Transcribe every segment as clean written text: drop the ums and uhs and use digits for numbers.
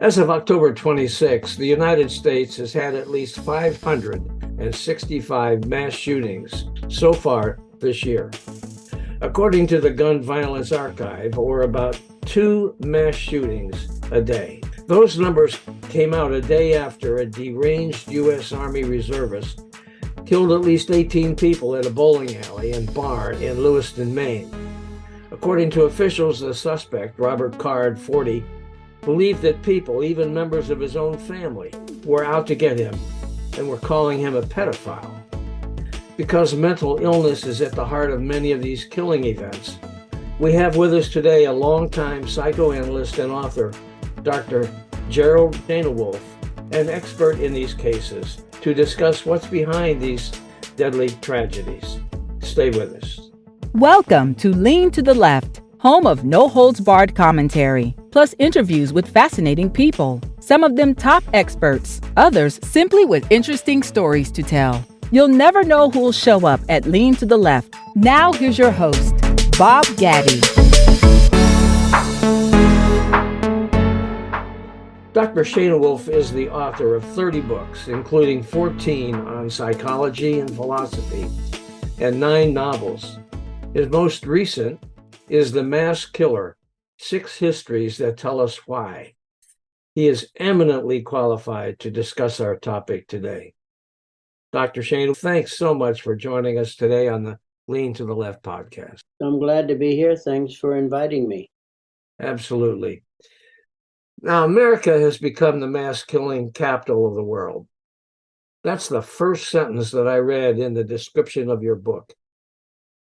As of October 26, the United States has had at least 565 mass shootings so far this year. According to the Gun Violence Archive, or about 2 mass shootings a day. Those numbers came out a day after a deranged U.S. Army reservist killed at least 18 people at a bowling alley and bar in Lewiston, Maine. According to officials, the suspect, Robert Card, 40, believed that people, even members of his own family, were out to get him and were calling him a pedophile. Because mental illness is at the heart of many of these killing events, we have with us today a longtime psychoanalyst and author, Dr. Gerald Schoenewolf, an expert in these cases, to discuss what's behind these deadly tragedies. Stay with us. Welcome to Lean to the Left, home of no-holds-barred commentary, plus interviews with fascinating people, some of them top experts, others simply with interesting stories to tell. You'll never know who'll show up at Lean to the Left. Now here's your host, Bob Gaddy. Dr. Schoenewolf is the author of 30 books, including 14 on psychology and philosophy, and 9 novels. His most recent is The Mass Killer, 6 Histories That Tell Us Why. He is eminently qualified to discuss our topic today. Dr. Schoenewolf, thanks so much for joining us today on the Lean to the Left podcast. I'm glad to be here. Thanks for inviting me. Absolutely. Now, America has become the mass killing capital of the world. That's the first sentence that I read in the description of your book,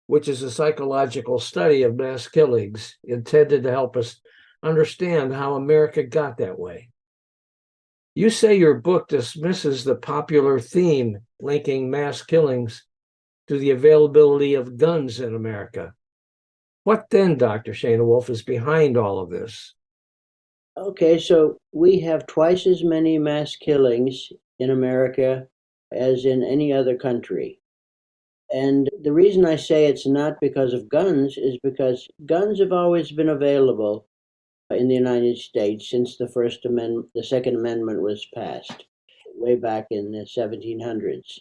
which is a psychological study of mass killings intended to help us understand how America got that way. You say your book dismisses the popular theme linking mass killings to the availability of guns in America. What then, Dr. Schoenewolf, is behind all of this? Okay, so we have twice as many mass killings in America as in any other country. And the reason I say it's not because of guns is because guns have always been available in the United States since the Second Amendment was passed, way back in the 1700s.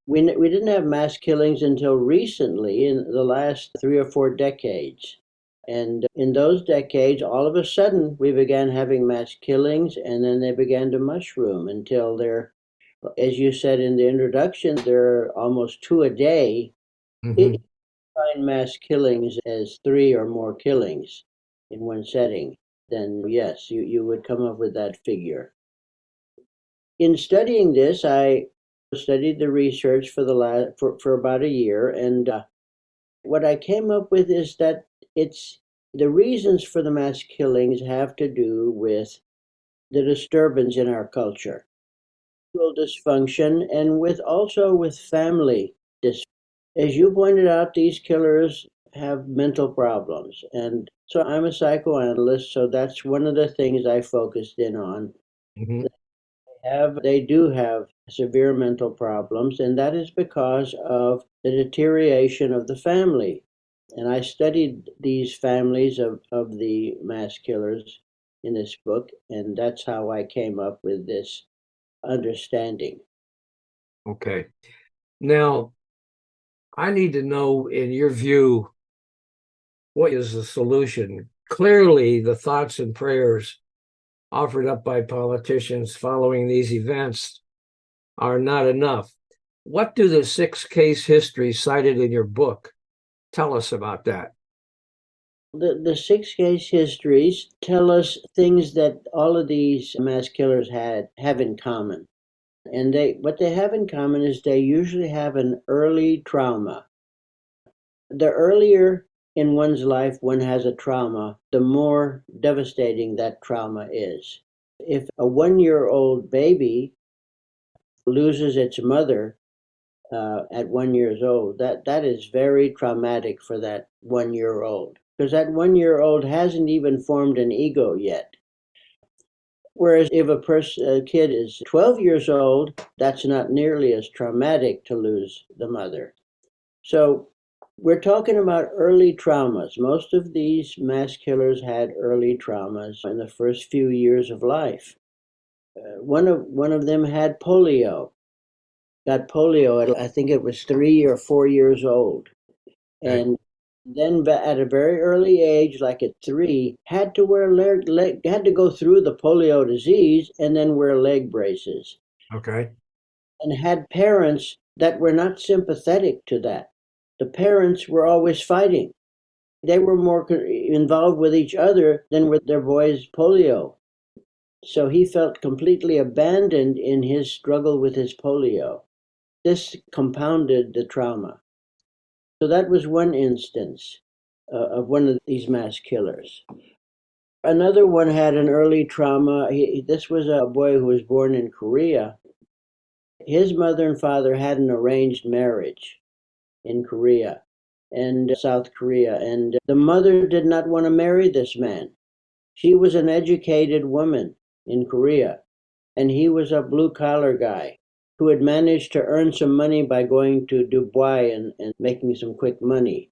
We didn't have mass killings until recently, in the last 3 or 4 decades. And in those decades, all of a sudden, we began having mass killings, and then they began to mushroom until as you said in the introduction, there are almost 2 a day. Mm-hmm. If you find mass killings as 3 or more killings in one setting, then yes, you would come up with that figure. In studying this, I studied the research for about a year, and what I came up with is that the reasons for the mass killings have to do with the disturbance in our culture, dysfunction, and also with family dysfunction. As you pointed out, these killers have mental problems, and so I'm a psychoanalyst, so that's one of the things I focused in on. Mm-hmm. They do have severe mental problems, and that is because of the deterioration of the family. And I studied these families of the mass killers in this book, and that's how I came up with this understanding. Okay. Now, I need to know, in your view, what is the solution? Clearly, the thoughts and prayers offered up by politicians following these events are not enough. What do the 6 case histories cited in your book tell us about that? The 6 case histories tell us things that all of these mass killers have in common. And what they have in common is they usually have an early trauma. The earlier in one's life one has a trauma, the more devastating that trauma is. If a 1-year-old baby loses its mother at 1 year old, that is very traumatic for that 1-year-old, because that 1-year-old hasn't even formed an ego yet. Whereas if a kid is 12 years old, that's not nearly as traumatic to lose the mother. So We're talking about early traumas. Most of these mass killers had early traumas in the first few years of life. One of them had polio. Got polio at, I think it was 3 or 4 years old, Okay. and then at a very early age, like at 3, had to wear had to go through the polio disease and then wear leg braces, Okay. and had parents that were not sympathetic to that. The parents were always fighting. They were more involved with each other than with their boy's polio. So he felt completely abandoned in his struggle with his polio. This compounded the trauma. So that was one instance of one of these mass killers. Another one had an early trauma. This was a boy who was born in Korea. His mother and father had an arranged marriage in Korea and South Korea, and the mother did not want to marry this man. She was an educated woman in Korea, and he was a blue collar guy who had managed to earn some money by going to Dubai and making some quick money.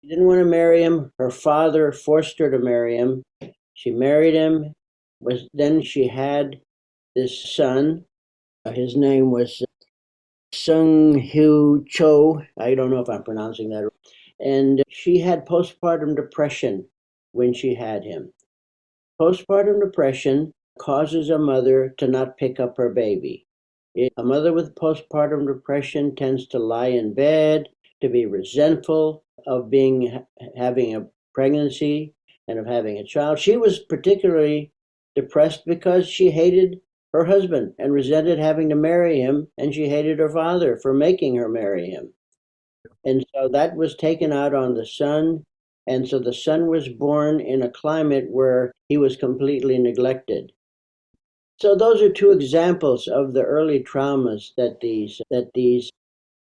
She didn't want to marry him. Her father forced her to marry him. She married him. Then she had this son. His name was Sung Hyu Cho. I don't know if I'm pronouncing that. And she had postpartum depression when she had him. Postpartum depression causes a mother to not pick up her baby. A mother with postpartum depression tends to lie in bed, to be resentful of having a pregnancy and of having a child. She was particularly depressed because she hated her husband and resented having to marry him, and she hated her father for making her marry him. And so that was taken out on the son. And so the son was born in a climate where he was completely neglected. So those are two examples of the early traumas that these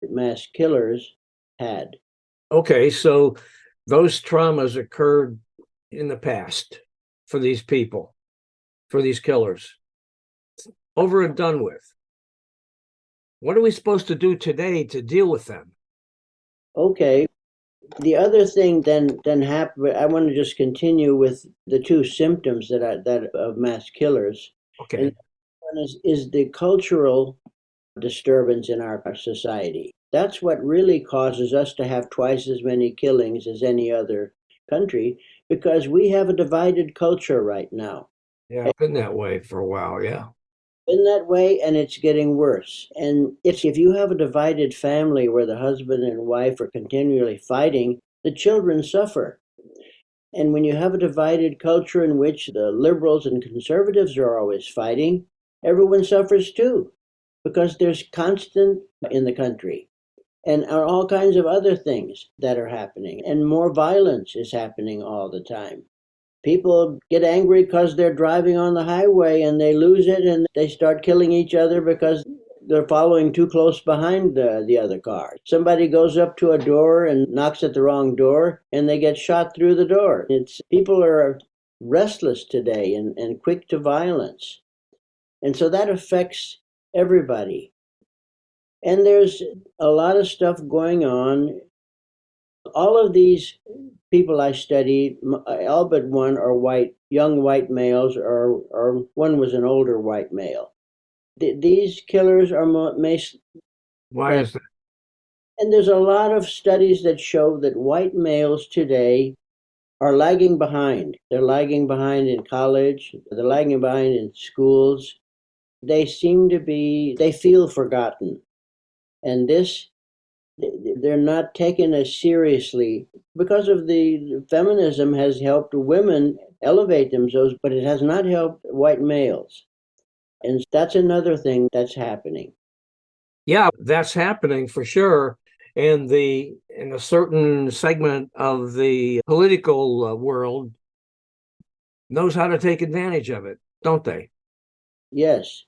mass killers had. Okay. So those traumas occurred in the past for these people, for these killers. Over and done with. What are we supposed to do today to deal with them? Okay. The other thing then happened. I want to just continue with the two symptoms that of mass killers. Okay. And one is the cultural disturbance in our society. That's what really causes us to have twice as many killings as any other country, because we have a divided culture right now. Yeah, it's been that way for a while. Yeah. Been that way, and it's getting worse. And if you have a divided family where the husband and wife are continually fighting, the children suffer. And when you have a divided culture in which the liberals and conservatives are always fighting, everyone suffers too, because there's constant in the country and all kinds of other things that are happening, and more violence is happening all the time. People get angry because they're driving on the highway and they lose it and they start killing each other because they're following too close behind the other car. Somebody goes up to a door and knocks at the wrong door and they get shot through the door. People are restless today and quick to violence. And so that affects everybody. And there's a lot of stuff going on. All of these people I studied, all but one are young white males, or one was an older white male. These killers are Why is that? and there's a lot of studies that show that white males today are lagging behind. They're lagging behind in college, they're lagging behind in schools. They feel forgotten. And they're not taken as seriously because of the feminism has helped women elevate themselves, but it has not helped white males. And that's another thing that's happening. Yeah, that's happening for sure. And in a certain segment of the political world knows how to take advantage of it, don't they? Yes.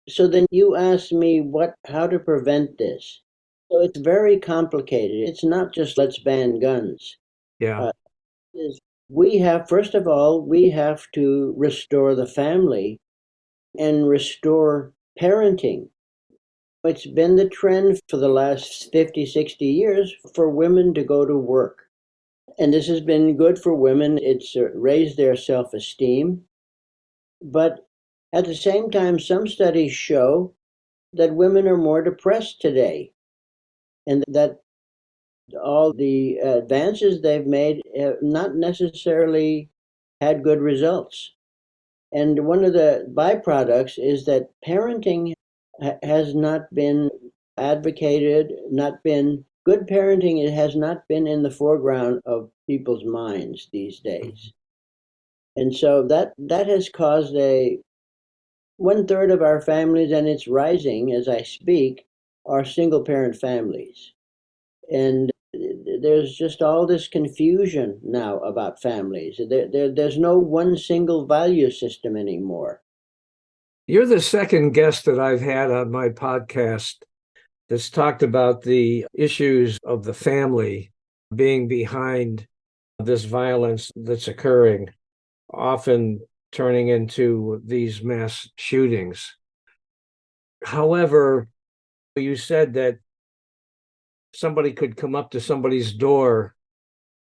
So then you asked me how to prevent this. So it's very complicated. It's not just let's ban guns. Yeah. First of all, we have to restore the family and restore parenting. It's been the trend for the last 50, 60 years for women to go to work. And this has been good for women. It's raised their self-esteem. But at the same time, some studies show that women are more depressed today, and that all the advances they've made have not necessarily had good results. And one of the byproducts is that parenting has not been advocated, not been good parenting. It has not been in the foreground of people's minds these days. And so that has caused a 1/3 of our families, and it's rising as I speak, are single parent families. And there's just all this confusion now about families. There's no one single value system anymore. You're the second guest that I've had on my podcast that's talked about the issues of the family being behind this violence that's occurring, often turning into these mass shootings. However, you said that somebody could come up to somebody's door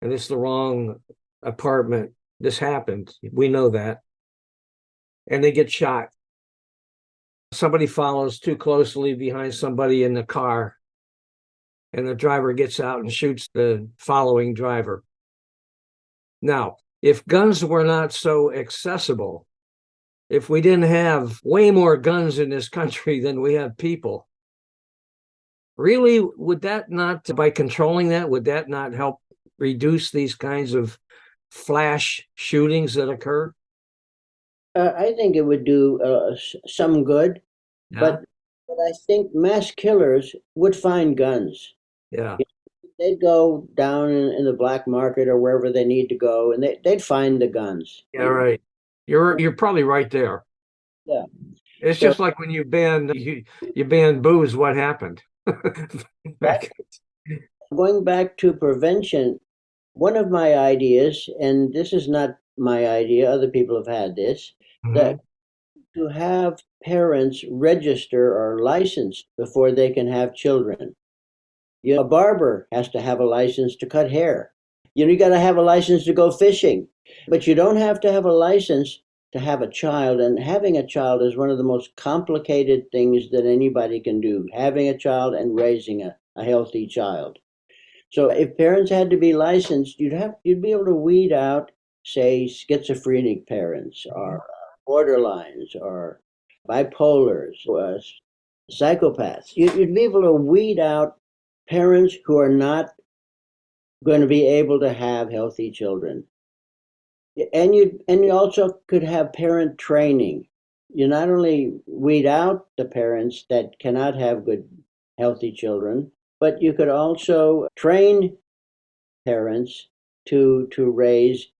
and it's the wrong apartment. This happened. We know that. And they get shot. Somebody follows too closely behind somebody in the car, and the driver gets out and shoots the following driver. Now, if guns were not so accessible, if we didn't have way more guns in this country than we have people, really, would that not, by controlling that, would that not help reduce these kinds of flash shootings that occur? I think it would do some good, Yeah. but I think mass killers would find guns. Yeah. They'd go down in the black market or wherever they need to go, and they'd find the guns. Yeah, right. You're probably right there. Yeah. It's So just like when you ban booze, what happened? Back. going back to prevention, one of my ideas, and this is not my idea, other people have had this, that to have parents register or licensed before they can have children. A barber has to have a license to cut hair. You got to have a license to go fishing, but you don't have to have a license to have a child. And having a child is one of the most complicated things that anybody can do, having a child and raising a healthy child. So if parents had to be licensed, you'd be able to weed out, say, schizophrenic parents or borderlines or bipolars or psychopaths. You'd be able to weed out parents who are not going to be able to have healthy children. And you also could have parent training. You not only weed out the parents that cannot have good healthy children, but you could also train parents to raise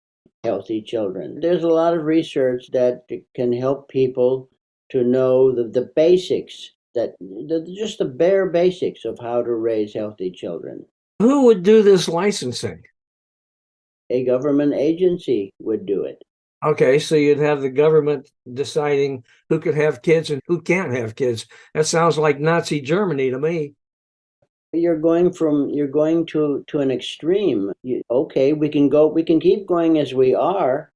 healthy children. There's a lot of research that can help people to know the basics, just the bare basics of how to raise healthy children. Who would do this licensing? A government agency would do it. Okay, so you'd have the government deciding who could have kids and who can't have kids. That sounds like Nazi Germany to me. You're going to an extreme. We can keep going as we are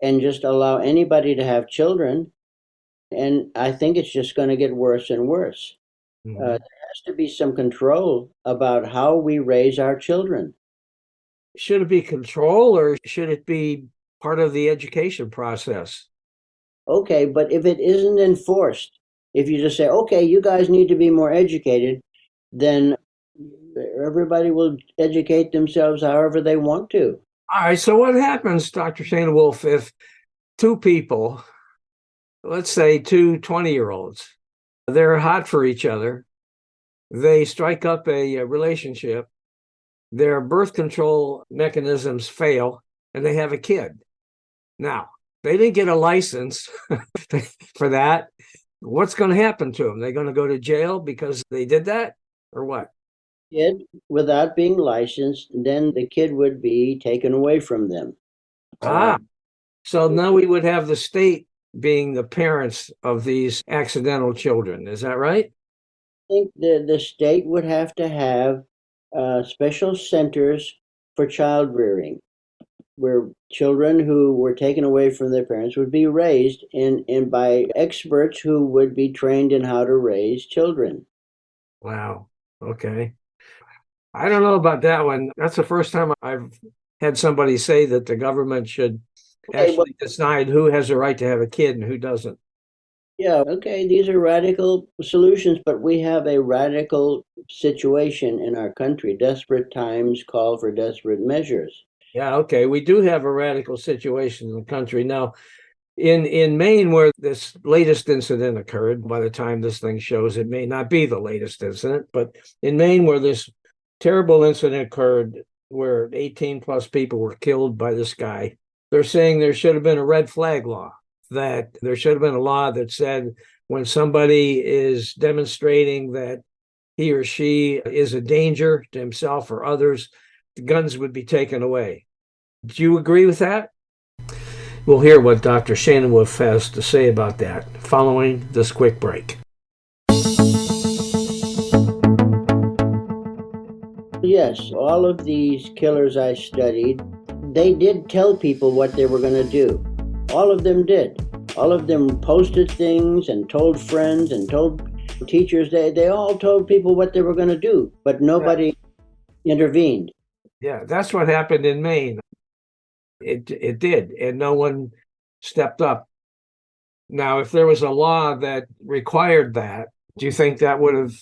and just allow anybody to have children. And I think it's just going to get worse and worse. There has to be some control about how we raise our children. Should it be control or should it be part of the education process? Okay, but if it isn't enforced, if you just say, okay, you guys need to be more educated, then everybody will educate themselves however they want to. All right, so what happens, Dr. Schoenewolf, if two people, let's say two 20-year-olds, they're hot for each other, they strike up a relationship, their birth control mechanisms fail, and they have a kid. Now, they didn't get a license for that. What's going to happen to them? They're going to go to jail because they did that, or what? Kid, without being licensed, then the kid would be taken away from them. So now we would have the state being the parents of these accidental children. Is that right? think the state would have to have special centers for child rearing, where children who were taken away from their parents would be raised in by experts who would be trained in how to raise children. Wow. Okay. I don't know about that one. That's the first time I've had somebody say that the government should Okay, well, actually decide who has a right to have a kid and who doesn't. yeah, okay, these are radical solutions, but we have a radical situation in our country. Desperate times call for desperate measures. Yeah, okay. We do have a radical situation in the country. Now, in Maine, where this latest incident occurred, by the time this thing shows, it may not be the latest incident, but in Maine, where this terrible incident occurred, where 18 plus people were killed by this guy, they're saying there should have been a red flag law, that there should have been a law that said when somebody is demonstrating that he or she is a danger to himself or others, the guns would be taken away. Do you agree with that? We'll hear what Dr. Schoenewolf has to say about that following this quick break. Yes, all of these killers I studied, they did tell people what they were going to do. All of them did. All of them posted things and told friends and told teachers. They all told people what they were going to do, but nobody intervened. Yeah, that's what happened in Maine. It did, and no one stepped up. Now, if there was a law that required that, do you think that would have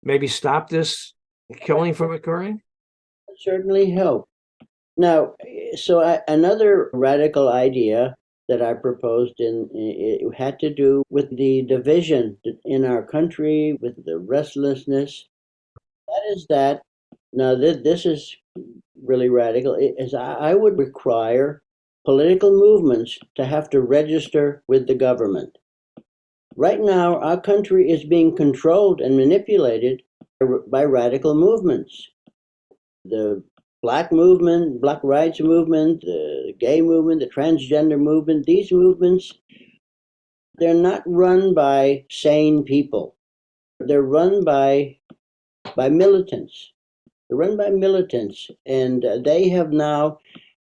maybe stopped this killing from occurring? It certainly helped. Now, another radical idea that I proposed it had to do with the division in our country, with the restlessness. That is that. Now, this is really radical. I would require political movements to have to register with the government. Right now, our country is being controlled and manipulated by radical movements. The black movement, black rights movement, the gay movement, the transgender movement, these movements, they're not run by sane people. They're run by militants. They're run by militants, and they have now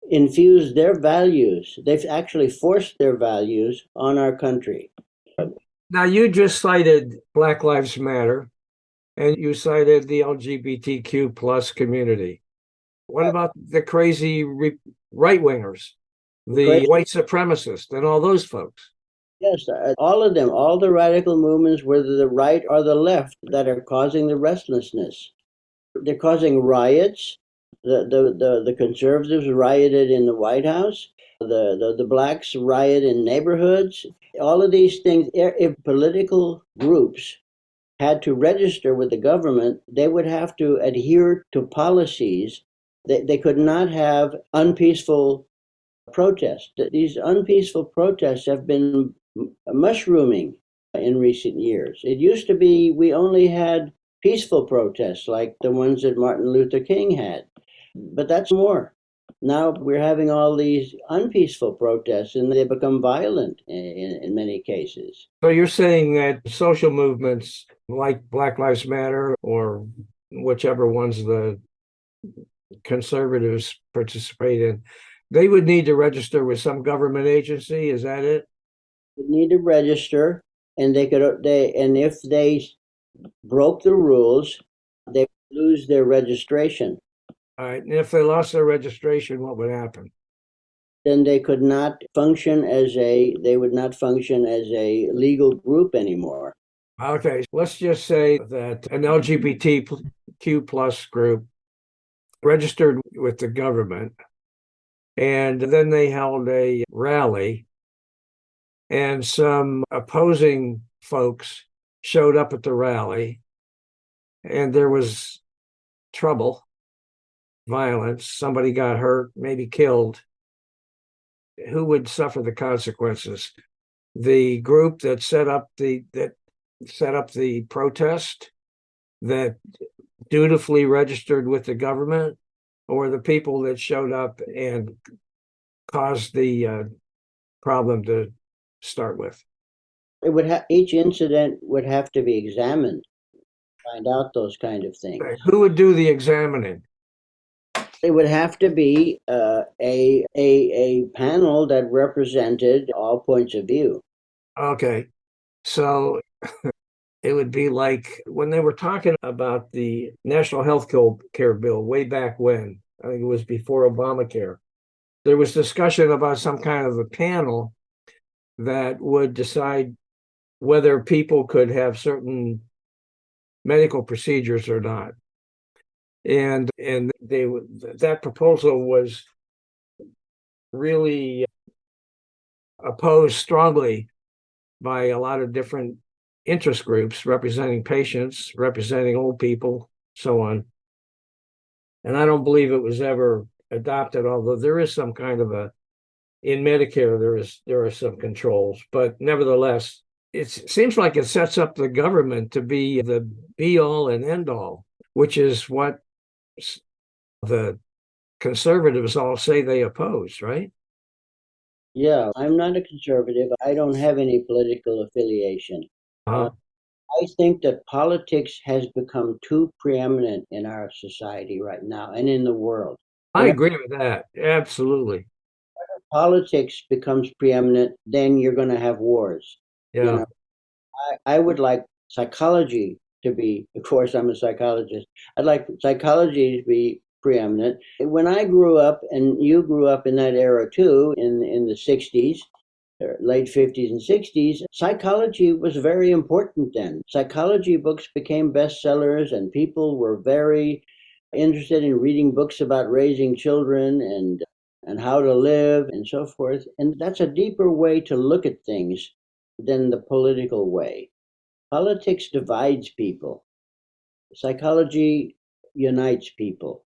infused their values. They've actually forced their values on our country. Now, you just cited Black Lives Matter, and you cited the LGBTQ plus community. What about the crazy right wingers, the white supremacists, and all those folks? Yes, all of them, all the radical movements, whether the right or the left, that are causing the restlessness. They're causing riots. The conservatives rioted in the White House. The blacks riot in neighborhoods. All of these things, if political groups had to register with the government, they would have to adhere to policies. They could not have unpeaceful protests. These unpeaceful protests have been mushrooming in recent years. It used to be we only had peaceful protests like the ones that Martin Luther King had, but that's more. Now we're having all these unpeaceful protests, and they become violent in many cases. So you're saying that social movements like Black Lives Matter or whichever ones the conservatives participate in, they would need to register with some government agency. Is that it? They need to register, and if they broke the rules, they would lose their registration. All right. And if they lost their registration, what would happen? Then they would not function as a legal group anymore. Okay. Let's just say that an LGBTQ plus group registered with the government, and then they held a rally, and some opposing folks showed up at the rally, and there was trouble, violence, somebody got hurt, maybe killed. Who would suffer the consequences? The group that set up the protest, that dutifully registered with the government, or the people that showed up and caused the problem to start with? Each incident would have to be examined, find out those kind of things. Who would do the examining? It would have to be a panel that represented all points of view. Okay. So it would be like when they were talking about the National Health Care Bill way back when, I think it was before Obamacare, there was discussion about some kind of a panel that would decide whether people could have certain medical procedures or not. And that proposal was really opposed strongly by a lot of different interest groups representing patients, representing old people, so on. And I don't believe it was ever adopted, although there is some kind of in Medicare, there are some controls, but nevertheless, it seems like it sets up the government to be the be all and end all, which is what the conservatives all say they oppose, right? Yeah, I'm not a conservative. I don't have any political affiliation. Uh, I think that politics has become too preeminent in our society right now and in the world. I When agree with that. Absolutely. politics becomes preeminent, then you're going to have wars. You Yeah. know, I would like psychology to be, of course, I'm a psychologist. I'd like psychology to be preeminent. When I grew up, and you grew up in that era too, in the 60s, late 50s and 60s, psychology was very important then. Psychology books became bestsellers, and people were very interested in reading books about raising children and how to live and so forth. And that's a deeper way to look at things than the political way. Politics divides people. Psychology unites people.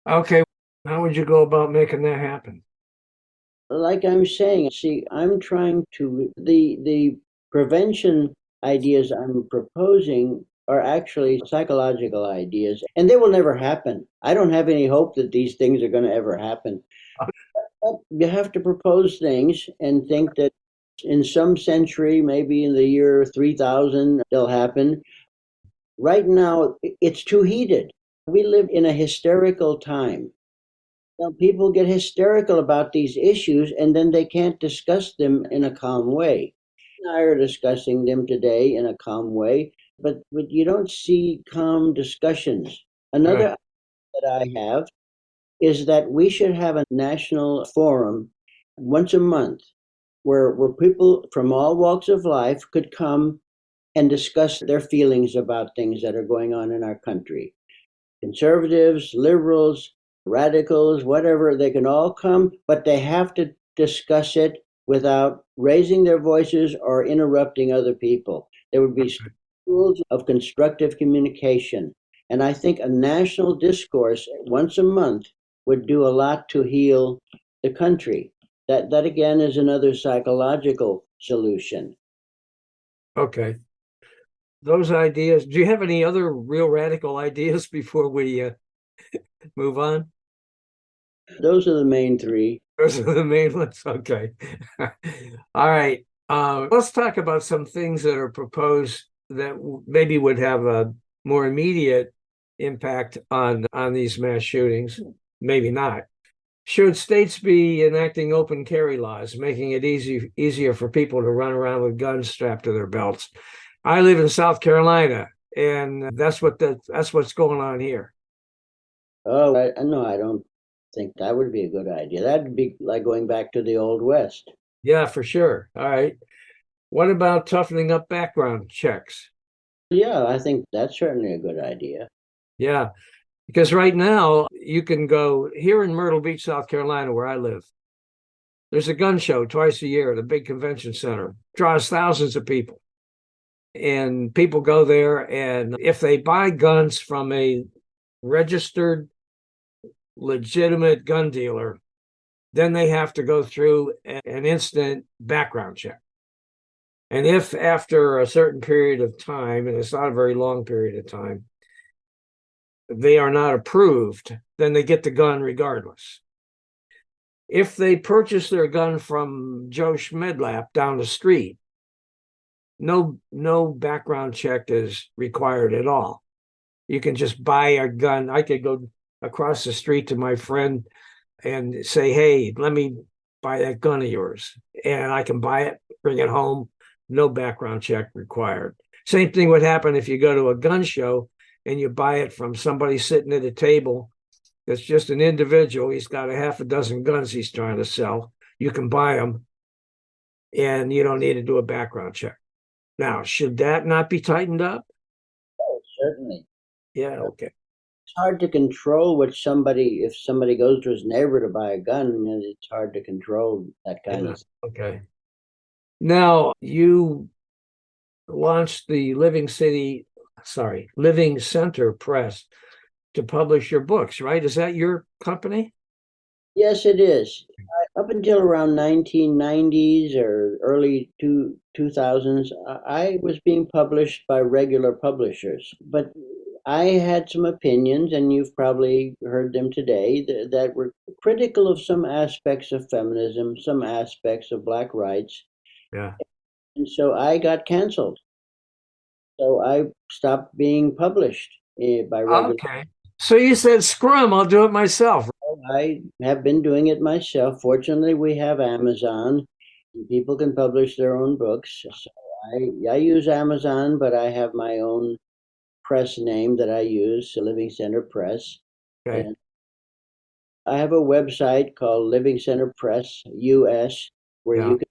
Okay. How would you go about making that happen? Like I'm saying, see, I'm trying to the prevention ideas I'm proposing are actually psychological ideas, and they will never happen. I don't have any hope that these things are going to ever happen. But you have to propose things and think that in some century, maybe in the year 3000, they'll happen. Right now, it's too heated. We live in a hysterical time. People get hysterical about these issues and then they can't discuss them in a calm way. I are discussing them today in a calm way, but you don't see calm discussions. Right. Another that I have is that we should have a national forum once a month where people from all walks of life could come and discuss their feelings about things that are going on in our country. Conservatives, liberals, radicals, whatever, they can all come, but they have to discuss it without raising their voices or interrupting other people. There would be rules of constructive communication. And I think a national discourse once a month would do a lot to heal the country. That again is another psychological solution. Okay. Those ideas. Do you have any other real radical ideas before we move on? Those are the main three. Those are the main ones. Okay. All right. Let's talk about some things that are proposed that maybe would have a more immediate impact on these mass shootings. Maybe not. Should states be enacting open carry laws, making it easier for people to run around with guns strapped to their belts? I live in South Carolina, and that's what's going on here. Oh, no, I don't think that would be a good idea. That'd be like going back to the Old West. Yeah, for sure. All right. What about toughening up background checks? Yeah, I think that's certainly a good idea. Yeah, because right now you can go here in Myrtle Beach, South Carolina, where I live. There's a gun show twice a year at a big convention center, draws thousands of people. And people go there, and if they buy guns from a registered, legitimate gun dealer, then they have to go through an instant background check. And if after a certain period of time, and it's not a very long period of time, they are not approved, then they get the gun regardless. If they purchase their gun from Joe Schmedlap down the street, no background check is required at all. You can just buy a gun. I could go across the street to my friend and say, hey, let me buy that gun of yours. And I can buy it, bring it home, no background check required. Same thing would happen if you go to a gun show and you buy it from somebody sitting at a table that's just an individual. He's got a half a dozen guns he's trying to sell. You can buy them and you don't need to do a background check. Now, should that not be tightened up? Oh, certainly. Yeah, okay. It's hard to control what somebody, if somebody goes to his neighbor to buy a gun, it's hard to control that kind of thing. Okay. Now, you launched the Living Center Press to publish your books, right? Is that your company? Yes, it is. Up until around 1990s or early 2000s, I was being published by regular publishers. But I had some opinions, and you've probably heard them today, that were critical of some aspects of feminism, some aspects of Black rights. Yeah. And so I got canceled. So I stopped being published by regular. Okay. So you said, screw 'em, I'll do it myself. I have been doing it myself. Fortunately, we have Amazon. And people can publish their own books. So I use Amazon, but I have my own press name that I use, Living Center Press. Okay. And I have a website called Living Center Press US, where Yeah. you can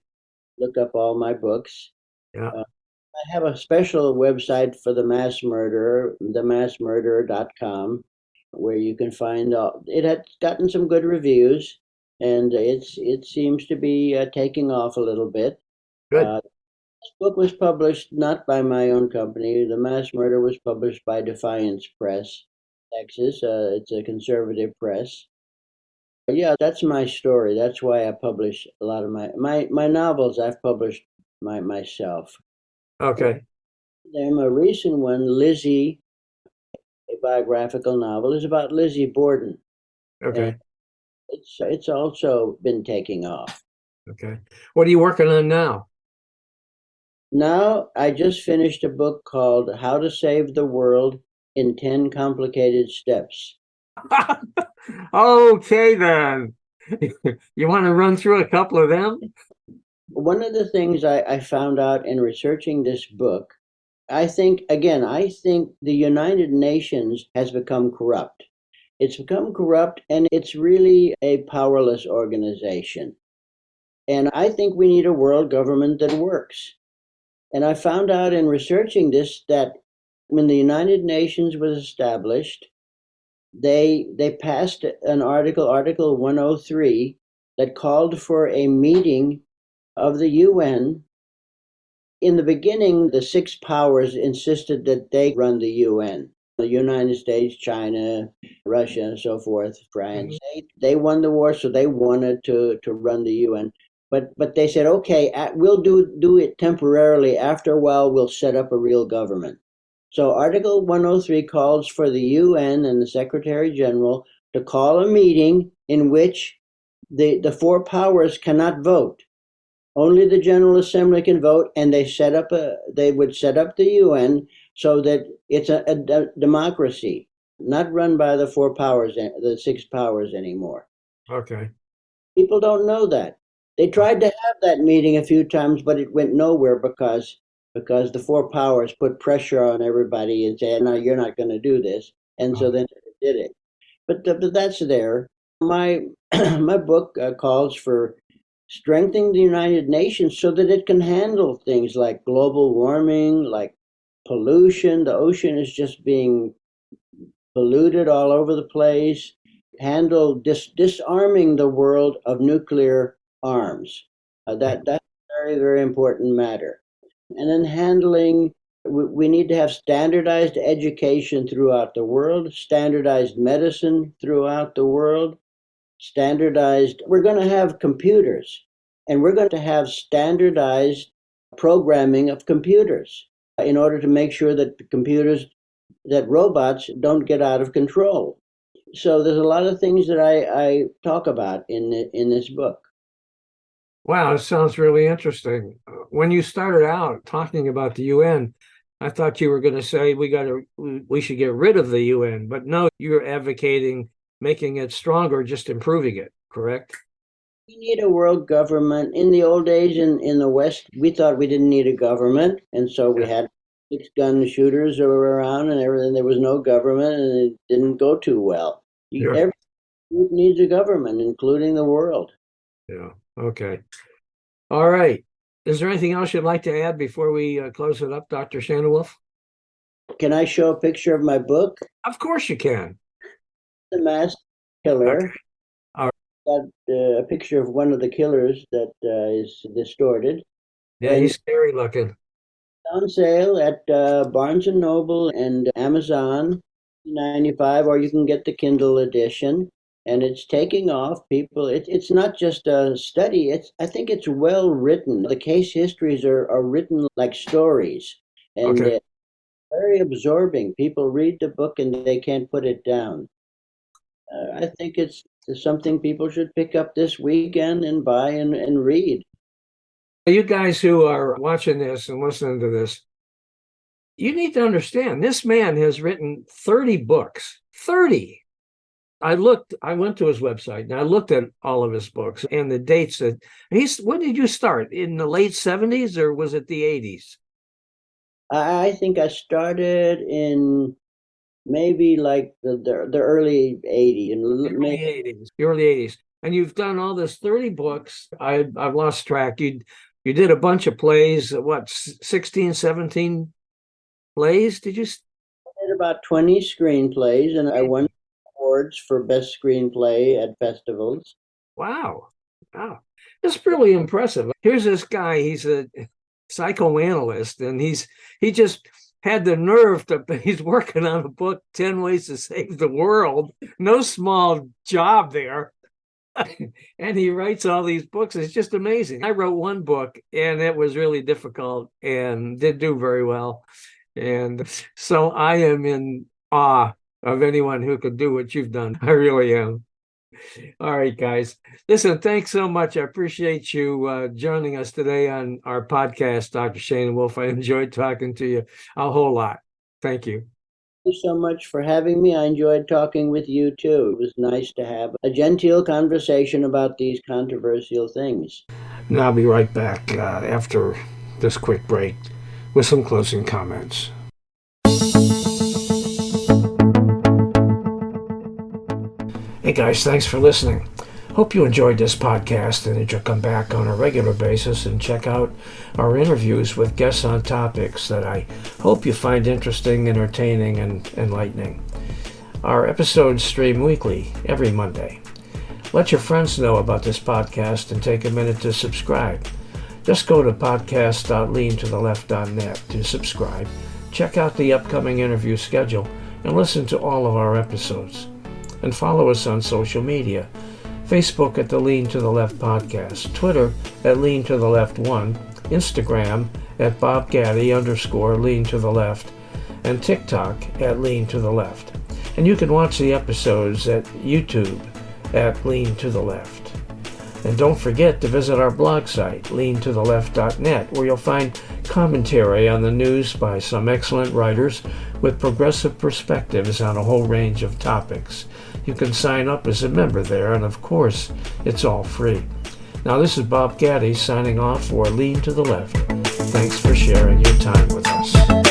look up all my books. Yeah. I have a special website for the mass murderer, themassmurderer.com, where you can find out. It had gotten some good reviews, and it seems to be taking off a little bit. Good. This book was published not by my own company. The Mass Murder was published by Defiance Press, Texas. It's a conservative press. Yeah, that's my story. That's why I publish a lot of my novels. I've published myself. Okay. Then a recent one, Lizzie, a biographical novel, is about Lizzie Borden. Okay. And it's also been taking off. Okay. What are you working on now? Now I just finished a book called How to Save the World in 10 Complicated Steps. Okay, then. You want to run through a couple of them? One of the things I found out in researching this book, I think the United Nations has become corrupt. It's become corrupt, and it's really a powerless organization. And I think we need a world government that works. And I found out in researching this that when the United Nations was established, they passed an Article 103, that called for a meeting of the UN. In the beginning, the six powers insisted that they run the UN. The United States, China, Russia, and so forth, France. They won the war, so they wanted to run the UN. But they said, okay, we'll do it temporarily. After a while, we'll set up a real government. So Article 103 calls for the UN and the Secretary General to call a meeting in which the four powers cannot vote. Only the General Assembly can vote, and they would set up the UN so that it's a democracy, not run by the four powers, the six powers anymore. Okay. People don't know that. They tried to have that meeting a few times, but it went nowhere because the four powers put pressure on everybody and said, no, you're not going to do this. And so then they did it. But that's there. My book calls for strengthening the United Nations so that it can handle things like global warming, like pollution. The ocean is just being polluted all over the place. Handle disarming the world of nuclear arms. That's a very, very important matter. And then handling, we need to have standardized education throughout the world, standardized medicine throughout the world, we're going to have computers, and we're going to have standardized programming of computers in order to make sure that robots don't get out of control. So there's a lot of things that I talk about in this book. Wow, it sounds really interesting. When you started out talking about the UN, I thought you were going to say we should get rid of the UN, but no, you're advocating making it stronger, just improving it, correct? We need a world government. In the old days in the West, we thought we didn't need a government, and so we Yeah. had six-gun shooters around and everything. There was no government, and it didn't go too well. Yeah. Every group needs a government, including the world. Yeah. Okay. All right. Is there anything else you'd like to add before we close it up, Dr. Schoenewolf? Can I show a picture of my book? Of course you can. The Mass Killer. Okay. All right. Got a picture of one of the killers that is distorted. Yeah, And he's scary looking. on sale at Barnes and Noble and Amazon, $95, or you can get the Kindle edition. And it's taking off. People, it's not just a study. I think it's well written. The case histories are written like stories, and Okay. very absorbing. People read the book and they can't put it down. I think it's something people should pick up this weekend and buy and read. You guys who are watching this and listening to this, you need to understand this man has written 30 books. 30. I went to his website and I looked at all of his books and the dates that when did you start? In the late 70s or was it the 80s? I think I started in maybe like the early 80s. The early 80s. And you've done all this 30 books. I've lost track. You did a bunch of plays, what, 16, 17 plays? Did you? I did about 20 screenplays, and I won awards for best screenplay at festivals. Wow. Wow. It's really impressive. Here's this guy, he's a psychoanalyst, and he just had the nerve he's working on a book, 10 Ways to Save the World. No small job there. And he writes all these books. It's just amazing. I wrote one book and it was really difficult and didn't do very well. And so I am in awe of anyone who could do what you've done. I really am. All right, guys. Listen, thanks so much. I appreciate you joining us today on our podcast, Dr. Schoenewolf. I enjoyed talking to you a whole lot. Thank you. Thank you so much for having me. I enjoyed talking with you too. It was nice to have a genteel conversation about these controversial things. And I'll be right back after this quick break with some closing comments. Hey guys, thanks for listening. Hope you enjoyed this podcast and that you'll come back on a regular basis and check out our interviews with guests on topics that I hope you find interesting, entertaining, and enlightening. Our episodes stream weekly, every Monday. Let your friends know about this podcast and take a minute to subscribe. Just go to podcast.leantotheleft.net to subscribe, check out the upcoming interview schedule, and listen to all of our episodes. And follow us on social media. Facebook at the Lean to the Left Podcast, Twitter at Lean to the Left 1, Instagram at @BobGaddy_Lean to the Left, and TikTok at Lean to the Left. And you can watch the episodes at YouTube at Lean to the Left. And don't forget to visit our blog site, leantotheleft.net, where you'll find commentary on the news by some excellent writers with progressive perspectives on a whole range of topics. You can sign up as a member there, and of course, it's all free. Now, this is Bob Gaddy signing off for Lean to the Left. Thanks for sharing your time with us.